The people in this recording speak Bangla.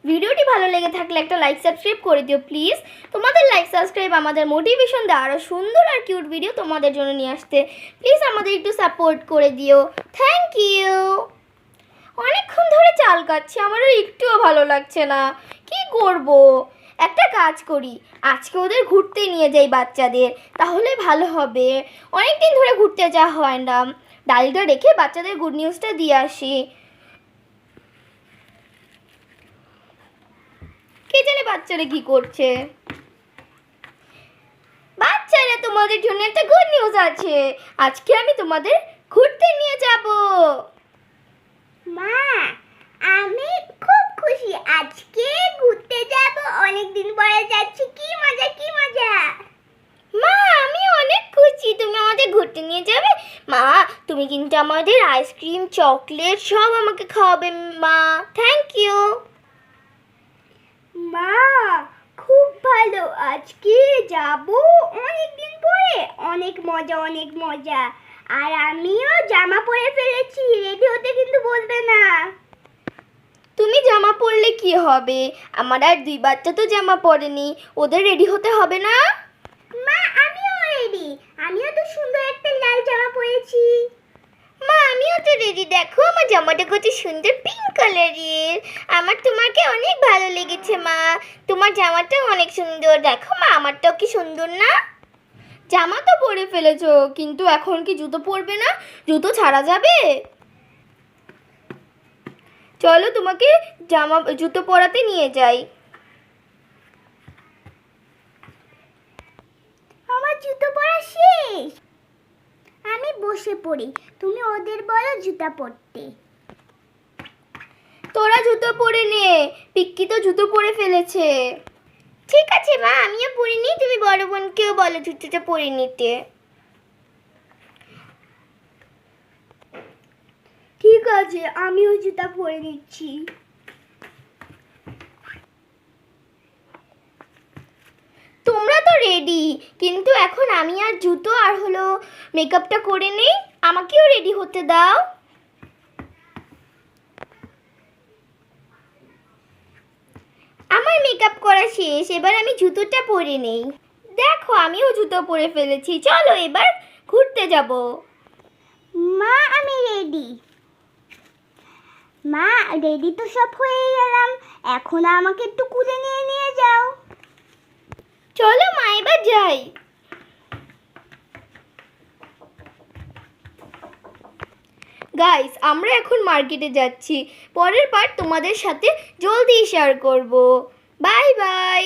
ভিডিওটি ভালো লেগে থাকলে একটা লাইক সাবস্ক্রাইব করে দিও প্লিজ। তোমাদের লাইক সাবস্ক্রাইব আমাদের মোটিভেশন দেয় আরও সুন্দর আর কিউট ভিডিও তোমাদের জন্য নিয়ে আসতে। প্লিজ আমাদের একটু সাপোর্ট করে দিও। Thank you. অনেকক্ষণ ধরে চাল কাচ্ছি, আমারও একটুও ভালো লাগছে না। কি করব? একটা কাজ করি, আজকে ওদের ঘুরতে নিয়ে যাই বাচ্চাদের, তাহলে ভালো হবে। অনেক দিন ধরে ঘুরতে যাওয়া হয় না। ডালিটা রেখে বাচ্চাদের গুড নিউজটা দিয়ে আসি। কে জানে বাচ্চারা কি করছে। বাচ্চারা, তোমাদের জন্য একটা গুড নিউজ আছে। আজকে আমি তোমাদের ঘুরতে নিয়ে যাব। মা, আমি খুব খুশি, আজকে ঘুরতে যাব। অনেক দিন পরে যাচ্ছি, কি মজা কি মজা। মা, আমি অনেক খুশি তুমি আমাদের ঘুরতে নিয়ে যাবে। মা, তুমি কিন্তু আমাদের আইসক্রিম চকলেট সব আমাকে খাওয়াবে। মা, থ্যাংক ইউ। মা, খুব ভালো, আজকে যাব অনেক দিন পরে। অনেক মজা অনেক মজা। আর আমিও জামা পরে ফেলেছি, রেডি হতে কিন্তু বলবে না। তুমি জামা পরলে কি হবে? আমার আর দুই বাচ্চা তো জামা পরেনি, ওদের রেডি হতে হবে না? মা, আমিও রেডি, আমিও তো সুন্দর একটা লাল জামা পরেছি। মা, আমিও তো রেডি। দেখো আমার জামাটা কত সুন্দর পিঙ্ক কালারের। আমার তোমাকে অনেক ভালো লেগেছে মা। তোমার জামাটা অনেক সুন্দর। দেখো মা, আমারটাও কি সুন্দর না? জামা তো পরে ফেলেছো, কিন্তু এখন কি জুতো পরবে না? জুতো ছাড়া যাবে? চলো তোমাকে জুতো পরাতে নিয়ে যাই। আমার জুতো পরা শেষ, আমি বসে পড়ি, তুমি ওদের বলো জুতা পরতে। তোরা জুতো পরে নে, পিক্কি তো জুতো পরে ফেলেছে। ঠিক আছে মা, আমিও পরে নিই, তুমি বড় বোনকেও বলো জুতোটা পরে নিতে। ঠিক আছে, আমিও জুতা পরে নিচ্ছি। তোমরা তো রেডি, কিন্তু এখন আমি আর জুতো আর হলো মেকআপটা করে নেই। আমাকেও রেডি হতে দাও। আমার মেকআপ করা শেষ, এবার আমি জুতোটা পরে নেই। দেখো আমিও জুতো পরে ফেলেছি, চলো এবার ঘুরতে যাব। মা, আমি রেডি। মা, রেডি তো সব হয়ে গেলাম, এখন আমাকে একটু কুলে নিয়ে নিয়ে যাও। চলো মা, এবার যাই। গাইস, আমরা এখন মার্কেটে যাচ্ছি। পরের পার্ট তোমাদের সাথে জলদি শেয়ার করব। Bye bye.